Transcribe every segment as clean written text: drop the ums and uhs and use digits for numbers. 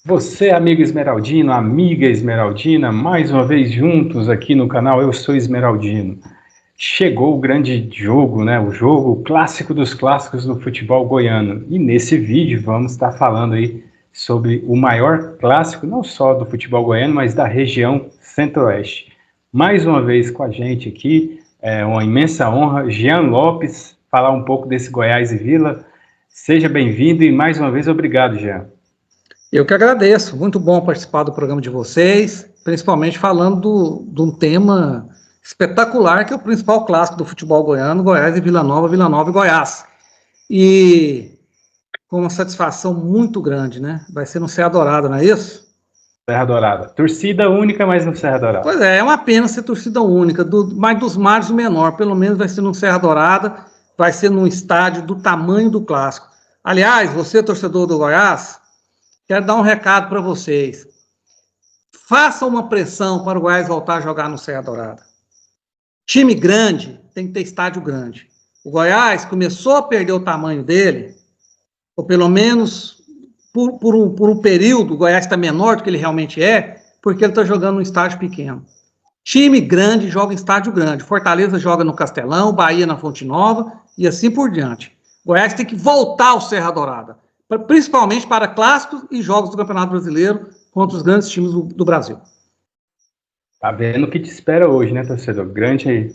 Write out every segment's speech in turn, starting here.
Você, amigo esmeraldino, amiga esmeraldina, mais uma vez juntos aqui no canal Eu Sou Esmeraldino. Chegou o grande jogo, né? O jogo clássico dos clássicos do futebol goiano. E nesse vídeo vamos estar falando aí sobre o maior clássico, não só do futebol goiano, mas da região centro-oeste. Mais uma vez com a gente aqui, é uma imensa honra, Jean Lopes, falar um pouco desse Goiás e Vila. Seja bem-vindo e mais uma vez obrigado, Jean. Eu que agradeço, muito bom participar do programa de vocês, principalmente falando de um tema espetacular, que é o principal clássico do futebol goiano, Goiás e Vila Nova e Goiás. E com uma satisfação muito grande, né? Vai ser no Serra Dourada, não é isso? Serra Dourada. Torcida única, mas no Serra Dourada. Pois é uma pena ser torcida única, mas dos mares o menor, pelo menos vai ser no Serra Dourada, vai ser num estádio do tamanho do clássico. Aliás, você, torcedor do Goiás, quero dar um recado para vocês. Faça uma pressão para o Goiás voltar a jogar no Serra Dourada. Time grande tem que ter estádio grande. O Goiás começou a perder o tamanho dele, ou pelo menos por um período, o Goiás está menor do que ele realmente é, porque ele está jogando num estádio pequeno. Time grande joga em estádio grande. Fortaleza joga no Castelão, Bahia na Fonte Nova e assim por diante. O Goiás tem que voltar ao Serra Dourada, principalmente para clássicos e jogos do Campeonato Brasileiro contra os grandes times do Brasil. Tá vendo o que te espera hoje, né, torcedor? Grande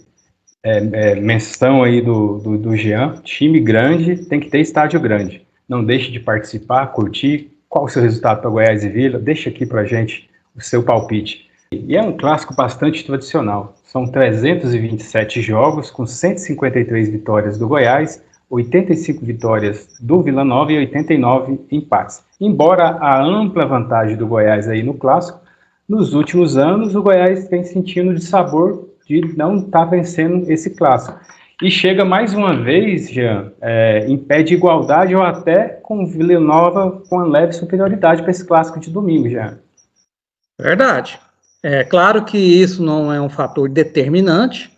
menção aí do Jean. Time grande tem que ter estádio grande. Não deixe de participar, curtir. Qual o seu resultado para Goiás e Vila? Deixa aqui para a gente o seu palpite. E é um clássico bastante tradicional. São 327 jogos com 153 vitórias do Goiás, 85 vitórias do Vila Nova e 89 empates. Embora a ampla vantagem do Goiás aí no clássico, nos últimos anos o Goiás tem sentido de sabor de não estar vencendo esse clássico. E chega mais uma vez, Jean, em pé de igualdade ou até com o Vila Nova com uma leve superioridade para esse clássico de domingo, Jean. Verdade. É claro que isso não é um fator determinante,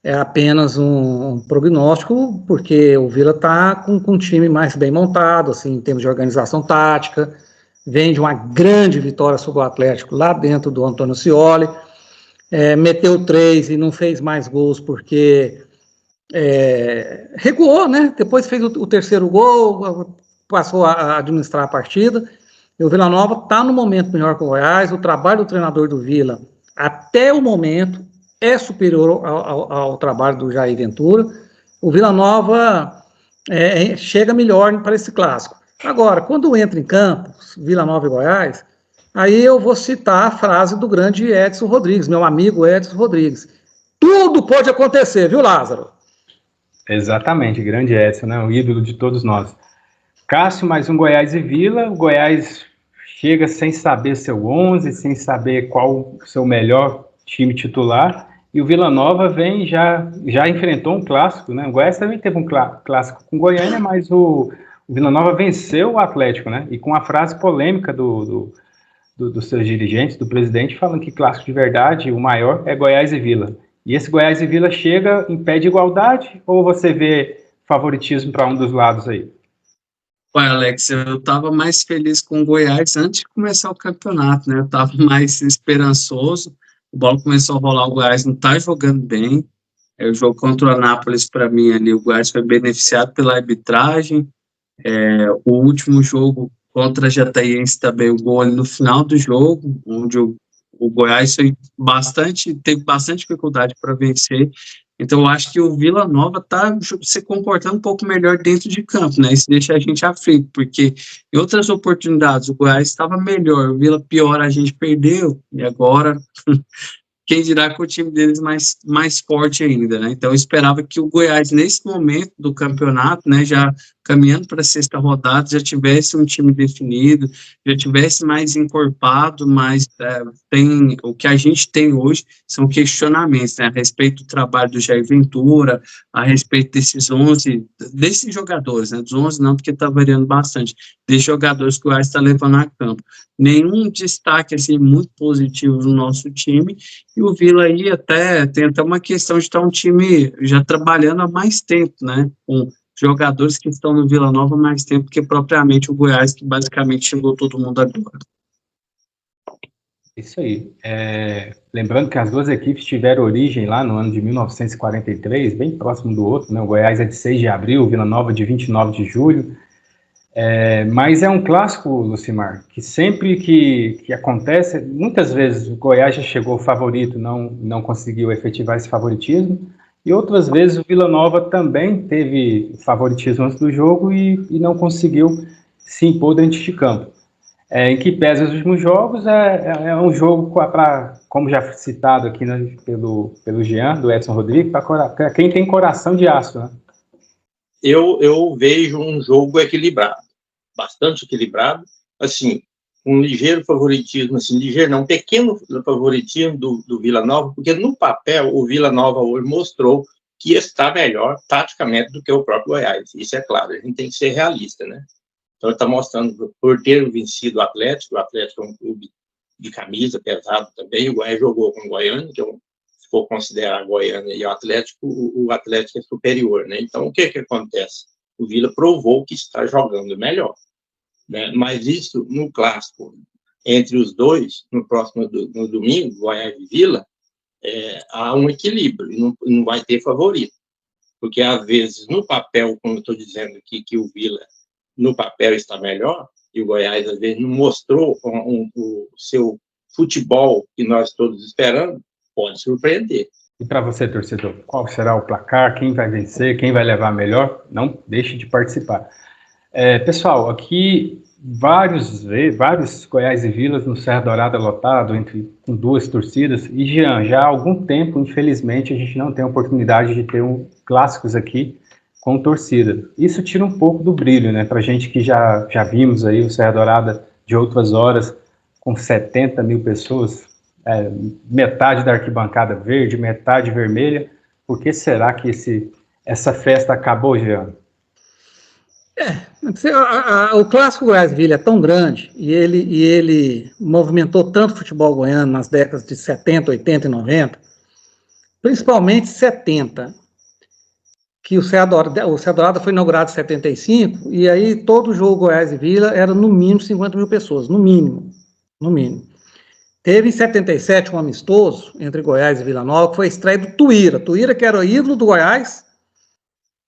é apenas um prognóstico, porque o Vila está com um time mais bem montado, assim, em termos de organização tática, vem de uma grande vitória sobre o Atlético lá dentro do Antônio Scioli, meteu 3 e não fez mais gols porque recuou, né? Depois fez o terceiro gol, passou a administrar a partida, e o Vila Nova está no momento melhor que o Goiás. O trabalho do treinador do Vila, até o momento, é superior ao trabalho do Jair Ventura. O Vila Nova chega melhor para esse clássico. Agora, quando entra em campo, Vila Nova e Goiás, aí eu vou citar a frase do grande Edson Rodrigues, meu amigo Edson Rodrigues. Tudo pode acontecer, viu, Lázaro? Exatamente, grande Edson, né? O ídolo de todos nós. Cássio, mais um Goiás e Vila. O Goiás chega sem saber seu 11, sem saber qual o seu melhor time titular. E o Vila Nova vem, já enfrentou um clássico, né? O Goiás também teve um clássico com Goiânia, mas o Vila Nova venceu o Atlético, né? E com a frase polêmica dos seus dirigentes, do presidente, falando que clássico de verdade, o maior é Goiás e Vila. E esse Goiás e Vila chega em pé de igualdade, ou você vê favoritismo para um dos lados aí? Olha, Alex, eu estava mais feliz com o Goiás antes de começar o campeonato, né? Eu estava mais esperançoso. O bola começou a rolar, o Goiás não está jogando bem. O jogo contra o Anápolis, para mim, ali, o Goiás foi beneficiado pela arbitragem. O último jogo contra a Jataiense também, o gol ali no final do jogo, onde o Goiás teve bastante dificuldade para vencer. Então, eu acho que o Vila Nova está se comportando um pouco melhor dentro de campo, né? Isso deixa a gente aflito, porque em outras oportunidades o Goiás estava melhor, o Vila pior, a gente perdeu, e agora quem dirá que o time deles mais forte ainda, né? Então, eu esperava que o Goiás, nesse momento do campeonato, né, já caminhando para a sexta rodada, já tivesse um time definido, já tivesse mais encorpado, mas o que a gente tem hoje são questionamentos, né, a respeito do trabalho do Jair Ventura, a respeito desses jogadores, né, dos 11 não, porque está variando bastante, desses jogadores que o Goiás está levando a campo. Nenhum destaque assim, muito positivo no nosso time, e o Vila aí tem até uma questão de estar um time já trabalhando há mais tempo, né, com jogadores que estão no Vila Nova há mais tempo que propriamente o Goiás, que basicamente chegou todo mundo agora. Isso aí. Lembrando que as duas equipes tiveram origem lá no ano de 1943, bem próximo do outro, né? O Goiás é de 6 de abril, o Vila Nova de 29 de julho. Mas é um clássico, Lucimar, que sempre que acontece, muitas vezes o Goiás já chegou favorito, não conseguiu efetivar esse favoritismo, e outras vezes o Vila Nova também teve favoritismo antes do jogo e não conseguiu se impor dentro de campo. Em que pese os últimos jogos, é um jogo para, como já citado aqui, né, pelo Jean, do Edson Rodrigues, para quem tem coração de aço, né? Eu vejo um jogo equilibrado, bastante equilibrado, assim, um ligeiro favoritismo, assim, ligeiro não, um pequeno favoritismo do Vila Nova, porque no papel o Vila Nova hoje mostrou que está melhor taticamente do que o próprio Goiás, isso é claro, a gente tem que ser realista, né? Então, ele está mostrando, por ter vencido o Atlético é um clube de camisa pesado também, o Goiás jogou com o Goiânia, que se for considerar a Goiânia e o Atlético é superior, né? Então, o que acontece? O Vila provou que está jogando melhor, né? Mas isso, no clássico, entre os dois, no domingo, Goiás e Vila, há um equilíbrio, e não vai ter favorito. Porque, às vezes, no papel, como eu estou dizendo aqui, que o Vila no papel está melhor, e o Goiás, às vezes, não mostrou o seu futebol que nós todos esperamos, pode surpreender. E para você, torcedor, qual será o placar, quem vai vencer, quem vai levar melhor? Não deixe de participar. Pessoal, aqui vários Goiás e Vilas no Serra Dourada lotado, com duas torcidas, e Jean, já há algum tempo, infelizmente, a gente não tem a oportunidade de ter clássicos aqui com torcida. Isso tira um pouco do brilho, né? Pra gente que já vimos aí o Serra Dourada de outras horas, com 70 mil pessoas, metade da arquibancada verde, metade vermelha. Por que será que essa festa acabou, Jean? O clássico Goiás-Vila é tão grande e ele movimentou tanto o futebol goiano nas décadas de 70, 80 e 90, principalmente 70, que o Serra Dourada foi inaugurado em 75, e aí todo jogo Goiás e Vila era no mínimo 50 mil pessoas, no mínimo. Teve em 77 um amistoso entre Goiás e Vila Nova, que foi a estreia do Tuíra, que era o ídolo do Goiás,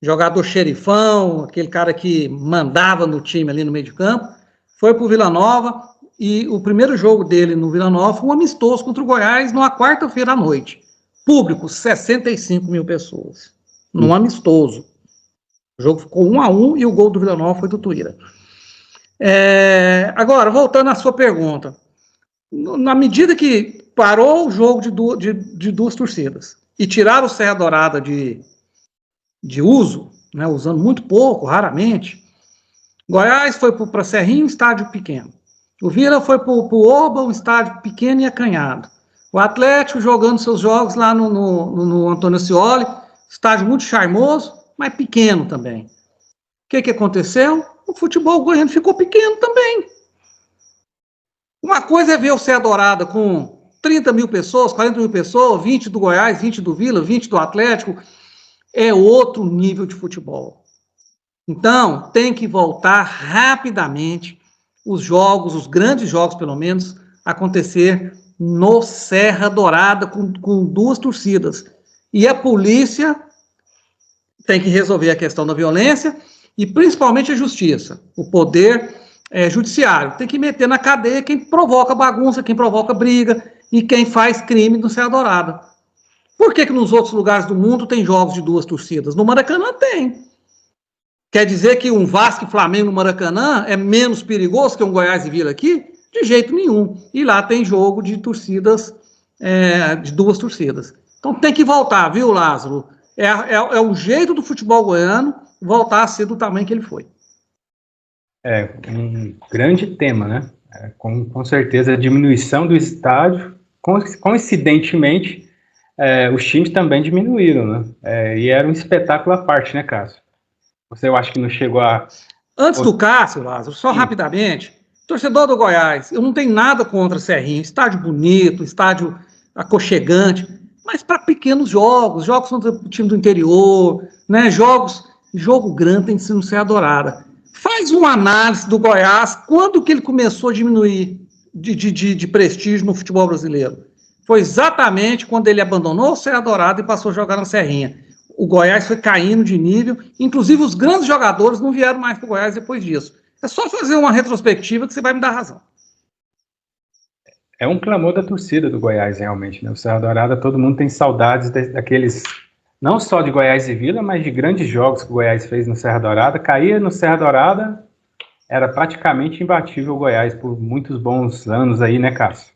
jogador xerifão, aquele cara que mandava no time ali no meio de campo, foi para o Vila Nova, e o primeiro jogo dele no Vila Nova foi um amistoso contra o Goiás numa quarta-feira à noite. Público, 65 mil pessoas. Num amistoso. O jogo ficou 1-1 e o gol do Vila Nova foi do Tuíra. Agora, voltando à sua pergunta, na medida que parou o jogo de duas torcidas e tiraram o Serra Dourada de uso, né, usando muito pouco, raramente, Goiás foi para Serrinho, um estádio pequeno. O Vila foi para o Oba, um estádio pequeno e acanhado. O Atlético jogando seus jogos lá no Antônio Ascioli, estádio muito charmoso, mas pequeno também. O que aconteceu? O futebol goiano ficou pequeno também. Uma coisa é ver o Serra Dourada com 30 mil pessoas, 40 mil pessoas, 20 do Goiás, 20 do Vila, 20 do Atlético. É outro nível de futebol. Então, tem que voltar rapidamente os jogos, os grandes jogos, pelo menos, acontecer no Serra Dourada com duas torcidas. E a polícia tem que resolver a questão da violência e principalmente a justiça, o poder judiciário. Tem que meter na cadeia quem provoca bagunça, quem provoca briga e quem faz crime no Serra Dourada. Por que nos outros lugares do mundo tem jogos de duas torcidas? No Maracanã tem. Quer dizer que um Vasco e Flamengo no Maracanã é menos perigoso que um Goiás e Vila aqui? De jeito nenhum. E lá tem jogo de torcidas, de duas torcidas. Então tem que voltar, viu, Lázaro? É o jeito do futebol goiano voltar a ser do tamanho que ele foi. Um grande tema, né? Com certeza a diminuição do estádio, coincidentemente, os times também diminuíram, né? E era um espetáculo à parte, né, Cássio? Você, eu acho que não chegou a... Antes do Cássio, Lázaro, só rapidamente, torcedor do Goiás, eu não tenho nada contra Serrinho, estádio bonito, estádio aconchegante, mas para pequenos jogos contra o time do interior, né? Jogo grande tem que ser no Serra Dourada. Faz uma análise do Goiás, quando que ele começou a diminuir de prestígio no futebol brasileiro. Foi exatamente quando ele abandonou o Serra Dourada e passou a jogar na Serrinha. O Goiás foi caindo de nível, inclusive os grandes jogadores não vieram mais para o Goiás depois disso. É só fazer uma retrospectiva que você vai me dar razão. É um clamor da torcida do Goiás, realmente, né? O Serra Dourada, todo mundo tem saudades daqueles, não só de Goiás e Vila, mas de grandes jogos que o Goiás fez no Serra Dourada. Caía no Serra Dourada, era praticamente imbatível o Goiás por muitos bons anos aí, né, Cássio?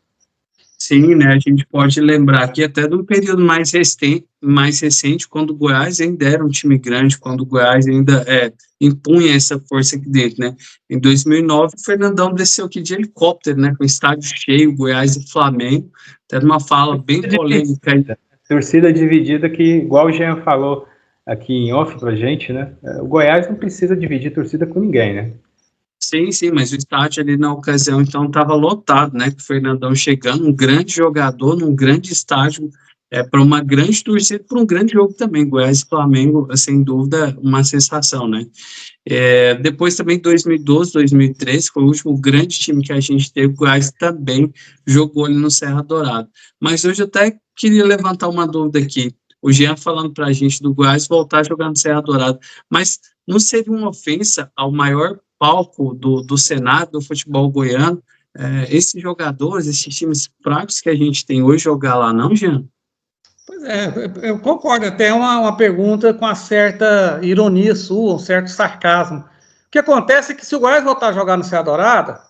Sim, né, a gente pode lembrar aqui até de um período mais recente, quando o Goiás ainda era um time grande, quando o Goiás ainda impunha essa força aqui dentro, né. Em 2009, o Fernandão desceu aqui de helicóptero, né, com o estádio cheio, Goiás e Flamengo, até numa fala bem polêmica. Torcida dividida que, igual o Jean falou aqui em off pra gente, né, o Goiás não precisa dividir torcida com ninguém, né. Sim, mas o estádio ali na ocasião, então, estava lotado, né, com o Fernandão chegando, um grande jogador, num grande estádio, para uma grande torcida, para um grande jogo também, Goiás e Flamengo, sem dúvida, uma sensação, né. Depois também, 2012, 2013, foi o último grande time que a gente teve, o Goiás também jogou ali no Serra Dourada. Mas hoje eu até queria levantar uma dúvida aqui, o Jean falando para a gente do Goiás voltar a jogar no Serra Dourada, mas não seria uma ofensa ao maior palco do Senado, do futebol goiano, esses jogadores, esses times fracos que a gente tem hoje jogar lá, não, Jean? Pois é, eu concordo, até uma pergunta com uma certa ironia sua, um certo sarcasmo. O que acontece é que se o Goiás voltar a jogar no Serra Dourada,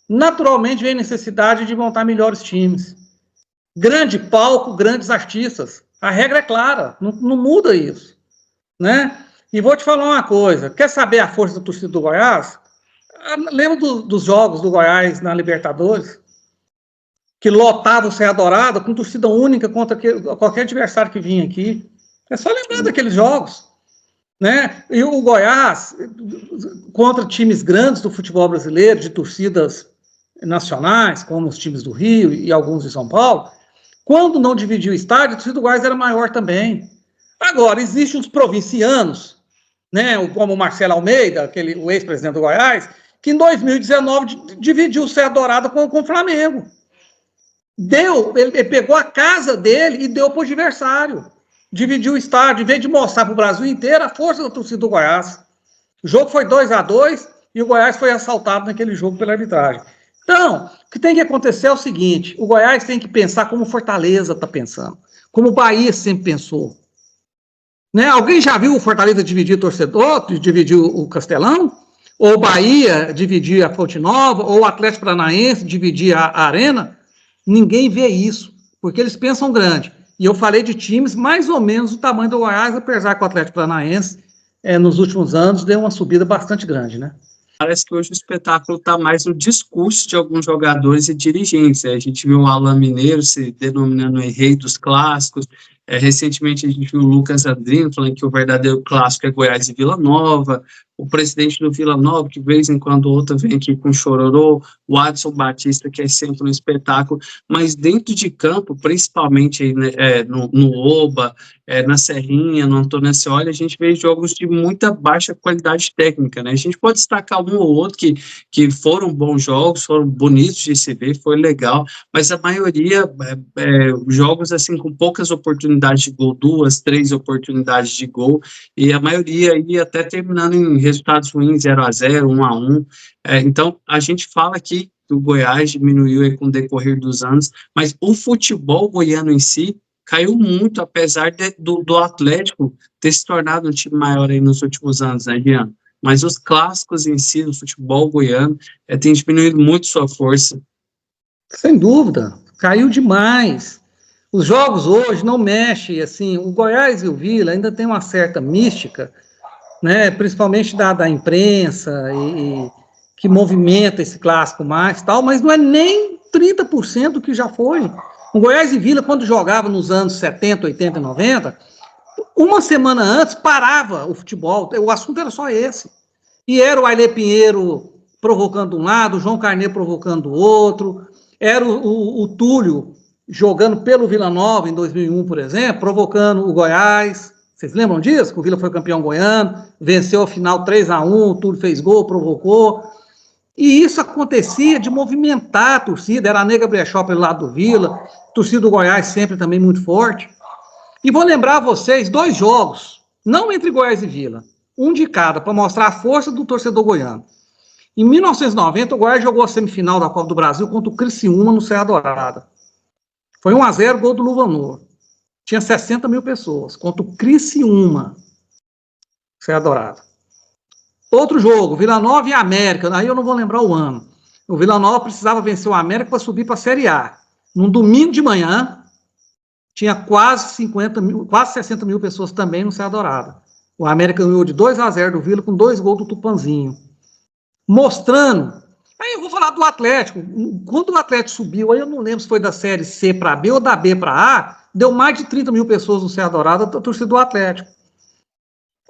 naturalmente vem a necessidade de montar melhores times. Grande palco, grandes artistas. A regra é clara, não muda isso, né? E vou te falar uma coisa, quer saber a força da torcida do Goiás? Lembra dos jogos do Goiás na Libertadores? Que lotava o Serra Dourada com torcida única contra qualquer adversário que vinha aqui. É só lembrar daqueles jogos, né? E o Goiás, contra times grandes do futebol brasileiro, de torcidas nacionais, como os times do Rio e alguns de São Paulo, quando não dividiu o estádio, a torcida do Goiás era maior também. Agora, existem os provincianos, né, como o Marcelo Almeida, o ex-presidente do Goiás, que em 2019 dividiu o Serra Dourada com o Flamengo. Ele pegou a casa dele e deu para o adversário. Dividiu o estádio, em vez de mostrar para o Brasil inteiro a força da torcida do Goiás. O jogo foi 2-2 e o Goiás foi assaltado naquele jogo pela arbitragem. Então, o que tem que acontecer é o seguinte, o Goiás tem que pensar como Fortaleza está pensando, como o Bahia sempre pensou. Né? Alguém já viu o Fortaleza dividir o torcedor, dividir o Castelão? Ou o Bahia dividir a Fonte Nova, ou o Atlético Paranaense dividir a Arena? Ninguém vê isso, porque eles pensam grande. E eu falei de times mais ou menos do tamanho do Goiás, apesar que o Atlético Paranaense, nos últimos anos, deu uma subida bastante grande, né? Parece que hoje o espetáculo está mais no discurso de alguns jogadores e dirigentes. A gente viu o Alan Mineiro se denominando o rei dos clássicos. Recentemente a gente viu o Lucas Andrino falando que o verdadeiro clássico é Goiás e Vila Nova. O presidente do Vila Nova, que de vez em quando outra vem aqui com chororô, o Adson Batista, que é sempre um espetáculo, mas dentro de campo, principalmente aí, né, no Oba, na Serrinha, no Antônio Ascioli, a gente vê jogos de muita baixa qualidade técnica, né? A gente pode destacar um ou outro que foram bons jogos, foram bonitos de se ver, foi legal, mas a maioria jogos assim com poucas oportunidades de gol, 2, 3 oportunidades de gol, e a maioria ia até terminando em resultados ruins, 0-0, 1-1. Então, a gente fala aqui que o Goiás diminuiu aí com o decorrer dos anos, mas o futebol goiano em si caiu muito, apesar do Atlético ter se tornado um time maior aí nos últimos anos, né, Jean? Mas os clássicos em si, do futebol goiano, tem diminuído muito sua força. Sem dúvida, caiu demais. Os jogos hoje não mexem, assim, o Goiás e o Vila ainda tem uma certa mística, né, principalmente da imprensa, que movimenta esse clássico mais, tal, mas não é nem 30% do que já foi. O Goiás e Vila, quando jogava nos anos 70, 80 e 90, uma semana antes parava o futebol, o assunto era só esse. E era o Ailê Pinheiro provocando um lado, o João Carneiro provocando o outro, era o Túlio jogando pelo Vila Nova em 2001, por exemplo, provocando o Goiás. Vocês lembram disso? Que o Vila foi campeão goiano, venceu a final 3-1, o Túlio fez gol, provocou. E isso acontecia de movimentar a torcida, era a Nega Brechó pelo lado do Vila, torcida do Goiás sempre também muito forte. E vou lembrar a vocês 2 jogos, não entre Goiás e Vila, um de cada, para mostrar a força do torcedor goiano. Em 1990, o Goiás jogou a semifinal da Copa do Brasil contra o Criciúma no Serra Dourada. Foi 1-0, gol do Luvanor. Tinha 60 mil pessoas, contra o Criciúma, Serra Dourada. Outro jogo, Vila Nova e América, aí eu não vou lembrar o ano. O Vila Nova precisava vencer o América para subir para a Série A. Num domingo de manhã, tinha quase 60 mil pessoas também no Serra Dourada. O América ganhou de 2-0 do Vila com 2 gols do Tupanzinho. Mostrando. Aí eu vou falar do Atlético. Quando o Atlético subiu, aí eu não lembro se foi da Série C para B ou da B para A, deu mais de 30 mil pessoas no Serra Dourada, a torcida do Atlético.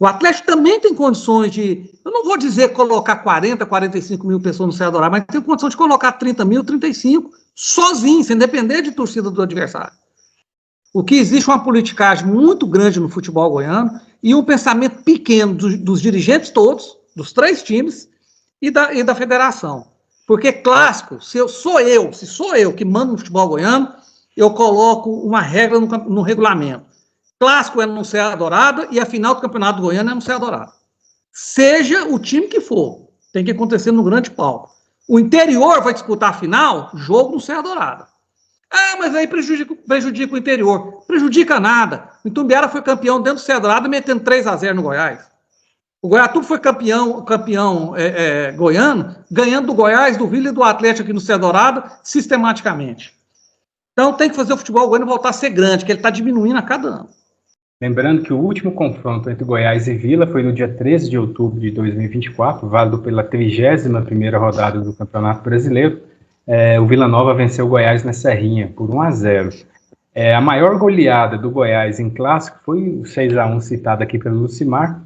O Atlético também tem condições de, eu não vou dizer colocar 40, 45 mil pessoas no Serra Dourada, mas tem condição de colocar 30 mil, 35, sozinho, sem depender de torcida do adversário. O que existe uma politicagem muito grande no futebol goiano e um pensamento pequeno dos dirigentes todos, dos 3 times e da federação. Porque clássico, se sou eu que mando no futebol goiano, eu coloco uma regra no regulamento. Clássico é no Serra Dourada e a final do Campeonato Goiano é no Serra Dourada. Seja o time que for, tem que acontecer no grande palco. O interior vai disputar a final, jogo no Serra Dourada. Ah, mas aí prejudica o interior. Prejudica nada. O Itumbiara foi campeão dentro do Serra Dourada, metendo 3-0 no Goiás. O Goiatuba foi campeão goiano, ganhando do Goiás, do Vila e do Atlético aqui no Serra Dourada, sistematicamente. Então tem que fazer o futebol goiano voltar a ser grande, que ele está diminuindo a cada ano. Lembrando que o último confronto entre Goiás e Vila foi no dia 13 de outubro de 2024, válido pela 31ª rodada do Campeonato Brasileiro. O Vila Nova venceu o Goiás na Serrinha por 1-0. A maior goleada do Goiás em clássico foi o 6-1 citado aqui pelo Lucimar,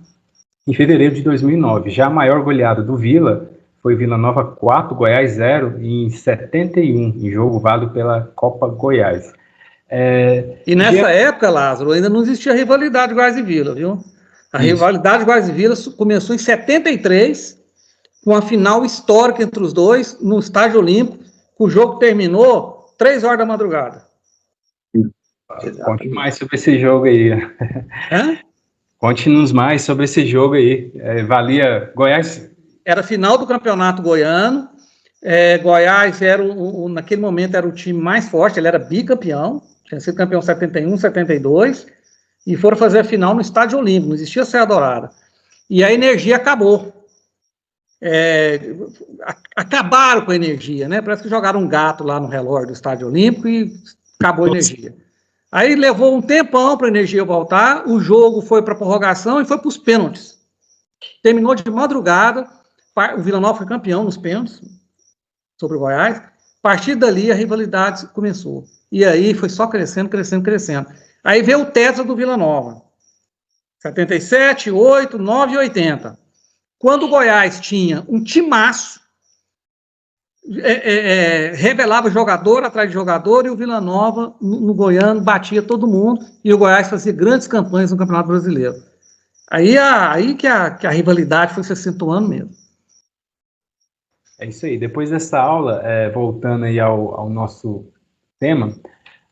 em fevereiro de 2009. Já a maior goleada do Vila foi Vila Nova 4, Goiás 0, em 71, em jogo válido pela Copa Goiás. E nessa época, Lázaro, ainda não existia rivalidade Goiás e Vila, viu? A rivalidade Goiás e Vila começou em 73, com a final histórica entre os dois, no Estádio Olímpico, o jogo terminou 3 horas da madrugada. Conte mais sobre esse jogo aí. Conte-nos mais sobre esse jogo aí. Valia Goiás... Era final do Campeonato Goiano. Goiás naquele momento era o time mais forte, ele era bicampeão, tinha sido campeão 71, 72, e foram fazer a final no Estádio Olímpico, não existia Serra Dourada. E a energia acabou. Acabaram com a energia, né? Parece que jogaram um gato lá no relógio do Estádio Olímpico e acabou a energia. Aí levou um tempão para a energia voltar, o jogo foi para a prorrogação e foi para os pênaltis. Terminou de madrugada, o Vila Nova foi campeão nos pênaltis sobre o Goiás. A partir dali a rivalidade começou. E aí foi só crescendo, crescendo, crescendo. Aí veio o tetra do Vila Nova. 77, 8, 9 e 80. Quando o Goiás tinha um timaço, revelava jogador atrás de jogador, e o Vila Nova, no Goiano, batia todo mundo, e o Goiás fazia grandes campanhas no Campeonato Brasileiro. Aí que a rivalidade foi se acentuando mesmo. É isso aí. Depois dessa aula, voltando aí ao nosso tema,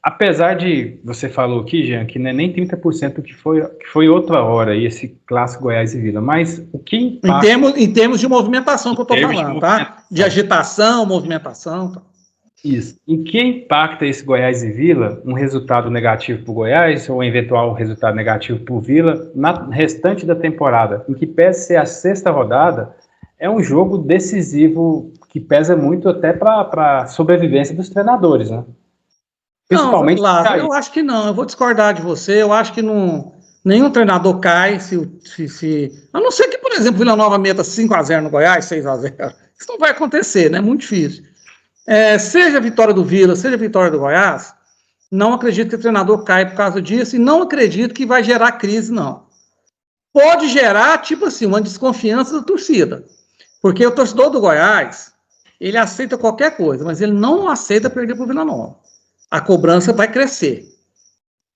apesar de, você falou aqui, Jean, que não é nem 30% que foi outra hora aí, esse clássico Goiás e Vila, mas o que impacta... Em termos de movimentação que eu estou falando, tá? De agitação, movimentação. Tá? Isso. Em que impacta esse Goiás e Vila, um resultado negativo para o Goiás, ou um eventual resultado negativo para o Vila, na restante da temporada, em que pese ser a 6ª rodada, é um jogo decisivo que pesa muito até para a sobrevivência dos treinadores, né? Principalmente. Não, Lázaro, eu acho que não. Eu vou discordar de você. Eu acho que nenhum treinador cai se a não ser que, por exemplo, Vila Nova meta 5-0 no Goiás, 6-0. Isso não vai acontecer, né? É muito difícil. Seja a vitória do Vila, seja a vitória do Goiás, não acredito que o treinador caia por causa disso e não acredito que vai gerar crise, não. Pode gerar, tipo assim, uma desconfiança da torcida. Porque o torcedor do Goiás, ele aceita qualquer coisa, mas ele não aceita perder para o Vila Nova. A cobrança vai crescer,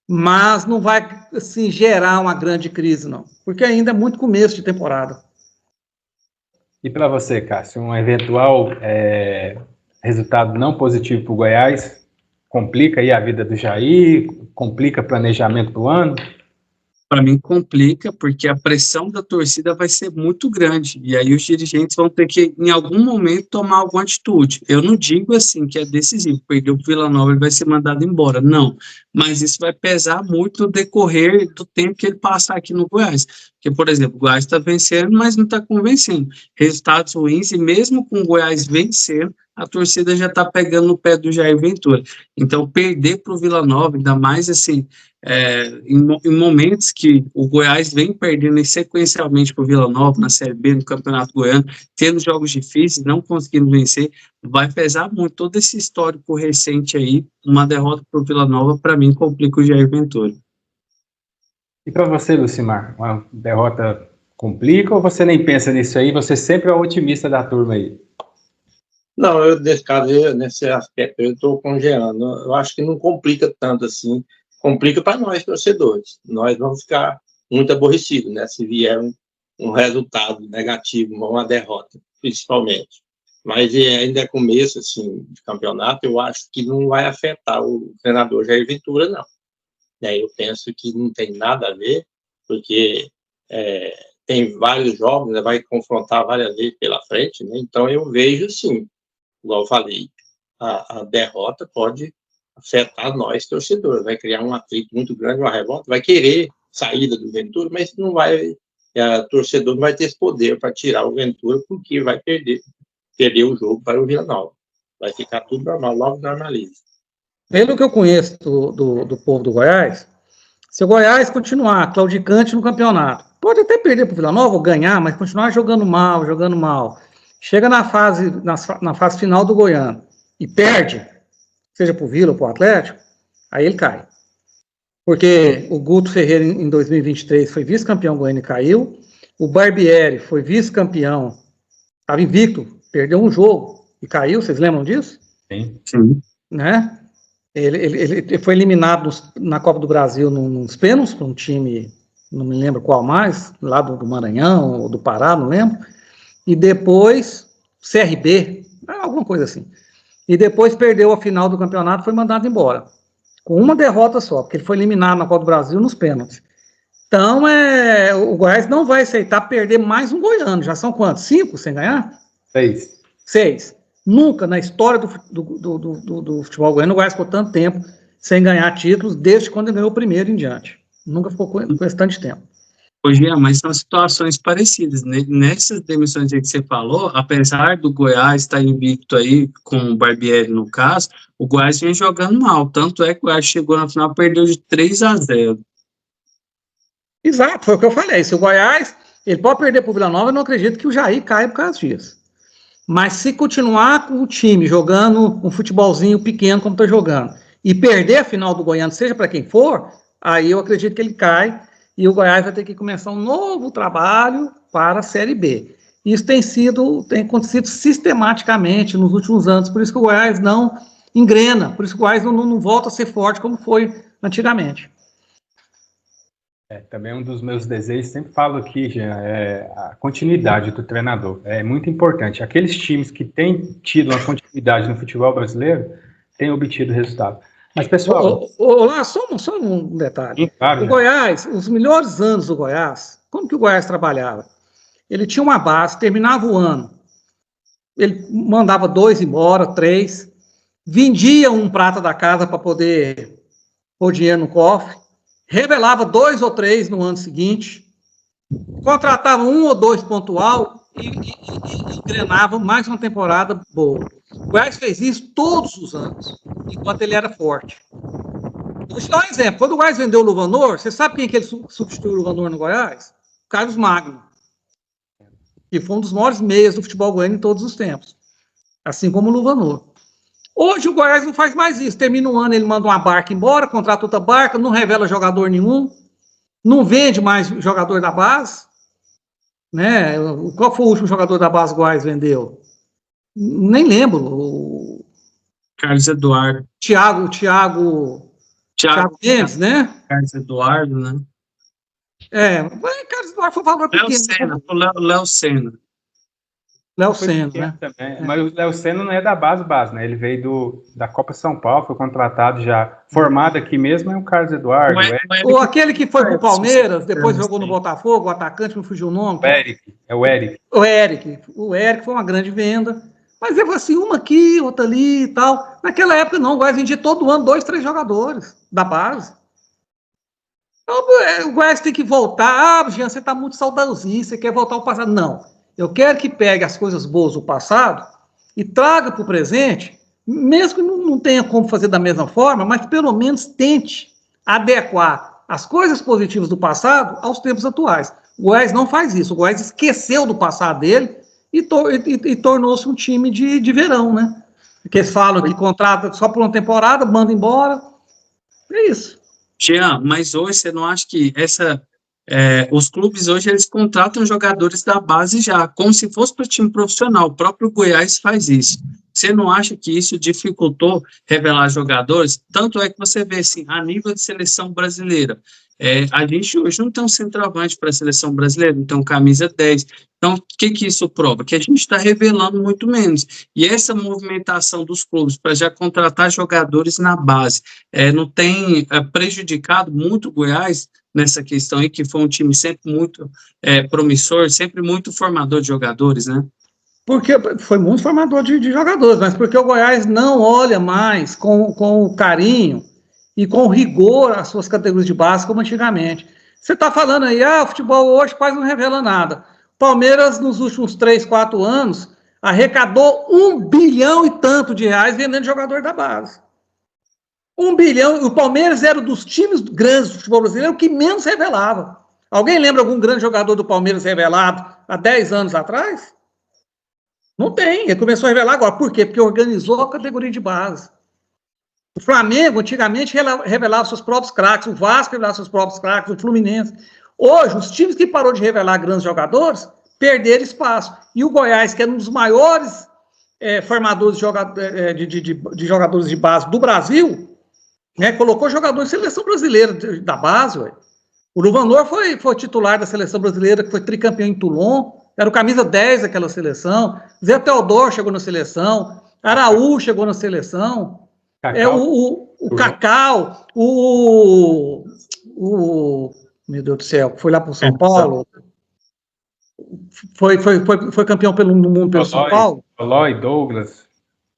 mas não vai assim, gerar uma grande crise, não, porque ainda é muito começo de temporada. E para você, Cássio, um eventual resultado não positivo para o Goiás complica aí a vida do Jair, complica o planejamento do ano? Para mim complica, porque a pressão da torcida vai ser muito grande, e aí os dirigentes vão ter que, em algum momento, tomar alguma atitude. Eu não digo assim que é decisivo, perder o Vila Nova ele vai ser mandado embora, não, mas isso vai pesar muito no decorrer do tempo que ele passar aqui no Goiás, porque, por exemplo, o Goiás está vencendo, mas não está convencendo. Resultados ruins, e mesmo com o Goiás vencendo, a torcida já está pegando no pé do Jair Ventura. Então, perder para o Vila Nova, ainda mais assim, em momentos que o Goiás vem perdendo sequencialmente para o Vila Nova, na Série B, no Campeonato Goiano, tendo jogos difíceis, não conseguindo vencer, vai pesar muito todo esse histórico recente aí. Uma derrota para o Vila Nova, para mim, complica o Jair Ventura. E para você, Lucimar, uma derrota complica ou você nem pensa nisso aí? Você sempre é o otimista da turma aí. Não, nesse caso, nesse aspecto, eu estou congelando. Eu acho que não complica tanto assim. Complica para nós, torcedores. Nós vamos ficar muito aborrecidos, né? Se vier um resultado negativo, uma derrota, principalmente. Mas ainda é começo, assim, de campeonato, eu acho que não vai afetar o treinador Jair Ventura, não. Eu penso que não tem nada a ver, porque tem vários jogos, né? Vai confrontar várias vezes pela frente, né? Então eu vejo, sim, igual eu falei, a derrota pode afetar nós, torcedores, vai criar um atrito muito grande, uma revolta, vai querer saída do Ventura, mas não vai, torcedor não vai ter esse poder para tirar o Ventura, porque vai perder o jogo para o Vila Nova. Vai ficar tudo normal, logo normaliza. Pelo que eu conheço do povo do Goiás, se o Goiás continuar claudicante no campeonato, pode até perder para o Vila Nova ou ganhar, mas continuar jogando mal. Chega na fase final do Goiano e perde, seja para o Vila ou para o Atlético, aí ele cai. Porque o Guto Ferreira, em 2023, foi vice-campeão goiano e caiu. O Barbieri foi vice-campeão, estava invicto, perdeu um jogo e caiu, vocês lembram disso? Sim. Né? Ele foi eliminado na Copa do Brasil nos pênaltis, para um time, não me lembro qual mais, lá do Maranhão ou do Pará, não lembro. E depois, CRB, alguma coisa assim. E depois perdeu a final do campeonato, foi mandado embora. Com uma derrota só, porque ele foi eliminado na Copa do Brasil nos pênaltis. Então, o Goiás não vai aceitar perder mais um goiano. Já são quantos? 5 sem ganhar? 6. Nunca na história do futebol goiano o Goiás ficou tanto tempo sem ganhar títulos, desde quando ele ganhou o primeiro em diante. Nunca ficou com esse tanto de tempo. Hoje, mas são situações parecidas, né? Nessas demissões aí que você falou, apesar do Goiás estar invicto aí, com o Barbieri no caso, o Goiás vem jogando mal, tanto é que o Goiás chegou na final e perdeu de 3-0. Exato, foi o que eu falei, se o Goiás, ele pode perder para o Vila Nova, eu não acredito que o Jair caia por causa disso. Mas se continuar com o time jogando um futebolzinho pequeno como está jogando, e perder a final do Goiano, seja para quem for, aí eu acredito que ele cai, e o Goiás vai ter que começar um novo trabalho para a Série B. Isso tem acontecido sistematicamente nos últimos anos, por isso que o Goiás não engrena, por isso que o Goiás não volta a ser forte como foi antigamente. Também um dos meus desejos, sempre falo aqui, Jean, a continuidade do treinador. É muito importante. Aqueles times que têm tido uma continuidade no futebol brasileiro têm obtido resultado. Mas, pessoal... Lá, só um detalhe. Sim, claro, o Goiás, os melhores anos do Goiás, como que o Goiás trabalhava? Ele tinha uma base, terminava o ano, ele mandava 2 embora, 3, vendia um prata da casa para poder pôr dinheiro no cofre, revelava 2 ou 3 no ano seguinte, contratava 1 ou 2 pontual e engrenava mais uma temporada boa. O Goiás fez isso todos os anos, enquanto ele era forte. Vou te dar um exemplo. Quando o Goiás vendeu o Luvanor, você sabe quem que ele substituiu o Luvanor no Goiás? Carlos Magno, que foi um dos maiores meias do futebol goiano em todos os tempos, assim como o Luvanor. Hoje o Goiás não faz mais isso. Termina um ano, ele manda uma barca embora, contrata outra barca, não revela jogador nenhum, não vende mais jogador da base. Né? Qual foi o último jogador da base que o Goiás vendeu? Nem lembro. Carlos Eduardo. Thiago Mendes, né? Carlos Eduardo, né? Carlos Eduardo foi um valor pequeno. Léo Senna. Léo Senna, né? Também. Mas o Léo Senna não é da base, né? Ele veio da Copa São Paulo, foi contratado já, formado aqui mesmo, é o Carlos Eduardo. Ou aquele que foi pro Palmeiras, depois jogou no Botafogo, o atacante, me fugiu o nome. O Eric. O Eric foi uma grande venda. Mas eu assim, uma aqui, outra ali e tal. Naquela época não, o Goiás vendia todo ano 2, 3 jogadores da base. Então, o Goiás tem que voltar. Jean, você está muito saudosista, você quer voltar ao passado. Não. Eu quero que pegue as coisas boas do passado e traga para o presente, mesmo que não tenha como fazer da mesma forma, mas pelo menos tente adequar as coisas positivas do passado aos tempos atuais. O Goiás não faz isso. O Goiás esqueceu do passado dele e tornou-se um time de verão, né? Porque eles falam que contrata só por uma temporada, manda embora. É isso. Jean, mas hoje você não acha que os clubes hoje eles contratam jogadores da base já, como se fosse para o time profissional. O próprio Goiás faz isso. Você não acha que isso dificultou revelar jogadores? Tanto é que você vê assim, a nível de seleção brasileira, a gente hoje não tem um centroavante para a seleção brasileira, não tem um camisa 10. Então, o que isso prova? Que a gente está revelando muito menos. E essa movimentação dos clubes para já contratar jogadores na base não tem prejudicado muito o Goiás nessa questão aí, que foi um time sempre muito promissor, sempre muito formador de jogadores, né? Porque foi muito formador de jogadores, mas porque o Goiás não olha mais com carinho e com rigor as suas categorias de base como antigamente. Você está falando aí, o futebol hoje quase não revela nada. Palmeiras, nos últimos 3, 4 anos, arrecadou 1 bilhão e tanto de reais vendendo jogador da base. 1 bilhão, o Palmeiras era dos times grandes do futebol brasileiro que menos revelava. Alguém lembra algum grande jogador do Palmeiras revelado há 10 anos atrás? Não tem, ele começou a revelar agora. Por quê? Porque organizou a categoria de base. O Flamengo, antigamente, revelava seus próprios craques, o Vasco revelava seus próprios craques, o Fluminense. Hoje, os times que parou de revelar grandes jogadores, perderam espaço. E o Goiás, que é um dos maiores formadores de jogadores de base do Brasil, né, colocou jogadores de seleção brasileira da base. Ué. O Luvanor foi titular da seleção brasileira, que foi tricampeão em Toulon, era o camisa 10 daquela seleção. Zé Teodoro chegou na seleção, Araújo chegou na seleção, o Cacau, meu Deus do céu, foi lá para o São Paulo, foi campeão no mundo pelo São Paulo. Eloy, Douglas.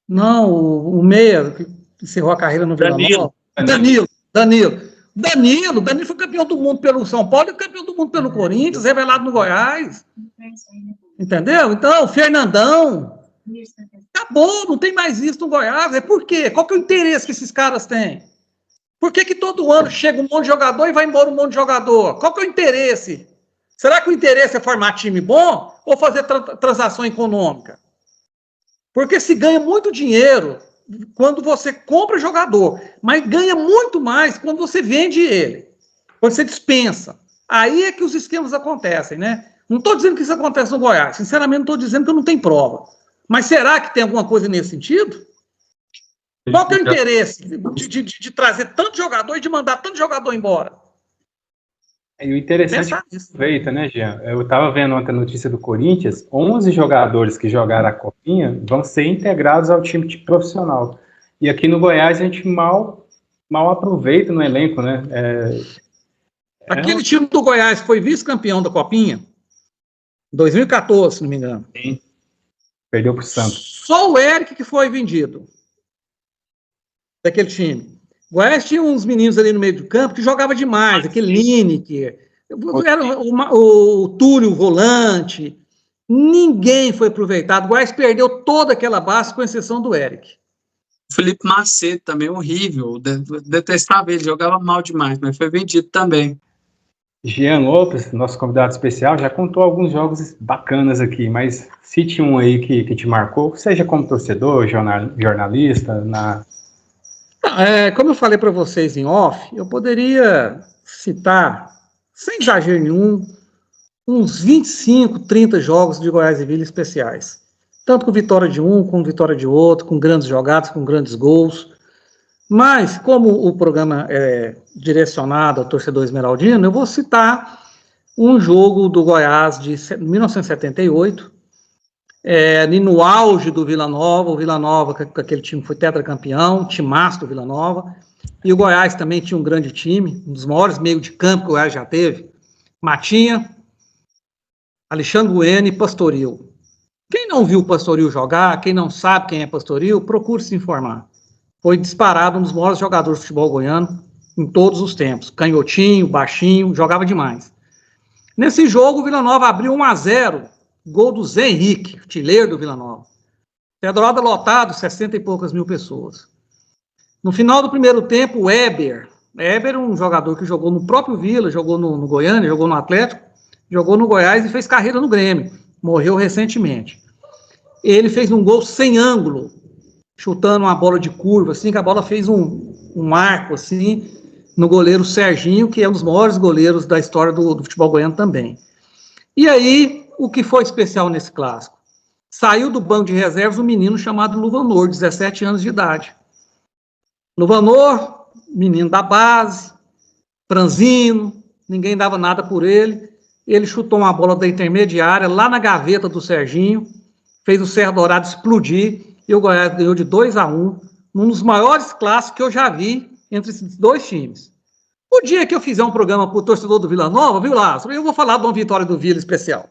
Não, o meia, que encerrou a carreira no Vila Nova. Danilo foi campeão do mundo pelo São Paulo e campeão do mundo pelo Corinthians, revelado no Goiás. Entendeu? Então, Fernandão. Acabou, não tem mais isso no Goiás. Por quê? Qual que é o interesse que esses caras têm? Por que todo ano chega um monte de jogador e vai embora um monte de jogador? Qual que é o interesse? Será que o interesse é formar time bom ou fazer transação econômica? Porque se ganha muito dinheiro quando você compra jogador, mas ganha muito mais quando você vende ele, quando você dispensa. Aí é que os esquemas acontecem, né? Não estou dizendo que isso acontece no Goiás, sinceramente não estou dizendo que eu não tenho prova. Mas será que tem alguma coisa nesse sentido? Qual que é o interesse de trazer tanto jogador e de mandar tanto jogador embora? E o interessante é que aproveita, né, Jean? Eu estava vendo ontem a notícia do Corinthians, 11 jogadores que jogaram a Copinha vão ser integrados ao time profissional. E aqui no Goiás a gente mal aproveita no elenco, né? Aquele time do Goiás foi vice-campeão da Copinha em 2014, se não me engano. Sim. Perdeu para o Santos. Só o Eric que foi vendido daquele time. O Goiás tinha uns meninos ali no meio do campo que jogava demais, aquele Lineker, era o Túlio, o volante. Ninguém foi aproveitado. O Goiás perdeu toda aquela base, com exceção do Eric. O Felipe Macedo também, horrível. Detestava ele, jogava mal demais, mas foi vendido também. Jean Lopes, nosso convidado especial, já contou alguns jogos bacanas aqui, mas cite um aí que te marcou, seja como torcedor, jornalista, como eu falei para vocês em off, eu poderia citar, sem exagero nenhum, uns 25, 30 jogos de Goiás e Vila especiais. Tanto com vitória de um, com vitória de outro, com grandes jogadas, com grandes gols. Mas, como o programa é direcionado ao torcedor esmeraldino, eu vou citar um jogo do Goiás de 1978, ali no auge do Vila Nova, o Vila Nova, com aquele time foi tetracampeão, timaço do Vila Nova, e o Goiás também tinha um grande time, um dos maiores meio de campo que o Goiás já teve, Matinha, Alexandre Bueno e Pastoril. Quem não viu o Pastoril jogar, quem não sabe quem é Pastoril, procure se informar. Foi disparado um dos maiores jogadores de futebol goiano em todos os tempos. Canhotinho, baixinho, jogava demais. Nesse jogo, o Vila Nova abriu 1-0, gol do Zé Henrique, artilheiro do Vila Nova. Pedro Dourado lotado, 60 e poucas mil pessoas. No final do primeiro tempo, o Eber, um jogador que jogou no próprio Vila, jogou no Goiânia, jogou no Atlético, jogou no Goiás e fez carreira no Grêmio. Morreu recentemente. Ele fez um gol sem ângulo, chutando uma bola de curva, assim, que a bola fez um arco, assim, no goleiro Serginho, que é um dos maiores goleiros da história do futebol goiano também. E aí, o que foi especial nesse clássico? Saiu do banco de reservas um menino chamado Luvanor, 17 anos de idade. Luvanor, menino da base, franzino, ninguém dava nada por ele. Ele chutou uma bola da intermediária lá na gaveta do Serginho, fez o Serra Dourado explodir e o Goiás ganhou de 2-1, num dos maiores clássicos que eu já vi entre esses dois times. O dia que eu fizer um programa para o torcedor do Vila Nova, viu, Lázaro? Eu vou falar de uma vitória do Vila especial.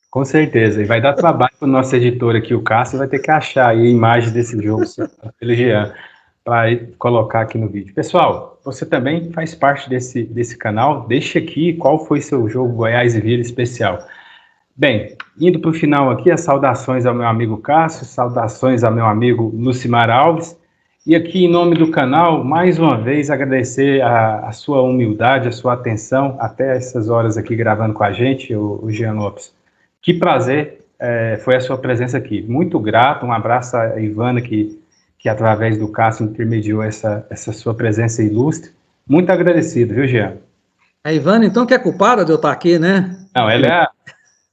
Com certeza, e vai dar trabalho para o nosso editor aqui, o Cássio, vai ter que achar aí a imagem desse jogo pelo Jean, para colocar aqui no vídeo. Pessoal, você também faz parte desse canal, deixa aqui qual foi seu jogo Goiás e Vila especial. Bem, indo para o final aqui, as saudações ao meu amigo Cássio, saudações ao meu amigo Lucimar Alves, e aqui em nome do canal, mais uma vez agradecer a sua humildade, a sua atenção, até essas horas aqui gravando com a gente, o Jean Lopes. Que prazer foi a sua presença aqui, muito grato, um abraço a Ivana que através do Cássio intermediou essa sua presença ilustre, muito agradecido, viu, Jean? A Ivana, então, que é culpada de eu estar aqui, né? Não, ela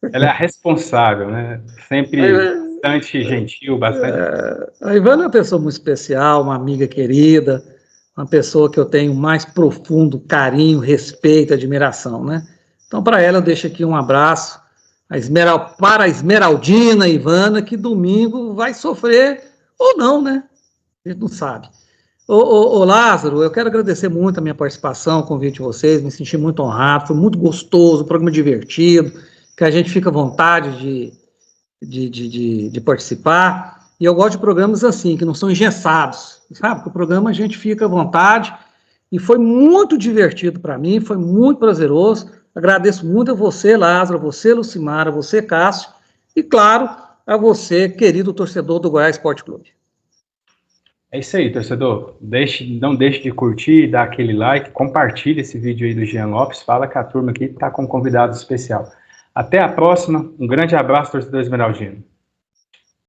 é a responsável, né? Sempre bastante gentil, bastante... A Ivana é uma pessoa muito especial, uma amiga querida, uma pessoa que eu tenho mais profundo carinho, respeito, admiração, né? Então, para ela, eu deixo aqui um abraço para a Esmeraldina Ivana, que domingo vai sofrer ou não, né? A gente não sabe. Ô Lázaro, eu quero agradecer muito a minha participação, o convite de vocês, me senti muito honrado, foi muito gostoso, um programa divertido, que a gente fica à vontade de participar, e eu gosto de programas assim, que não são engessados, sabe? Porque o programa a gente fica à vontade, e foi muito divertido para mim, foi muito prazeroso, agradeço muito a você, Lázaro, a você, Lucimar, a você, Cássio, e claro, a você, querido torcedor do Goiás Esporte Clube. É isso aí, torcedor. Não deixe de curtir, dar aquele like, compartilhe esse vídeo aí do Jean Lopes, fala que a turma aqui está com um convidado especial. Até a próxima, um grande abraço, torcedor esmeraldino.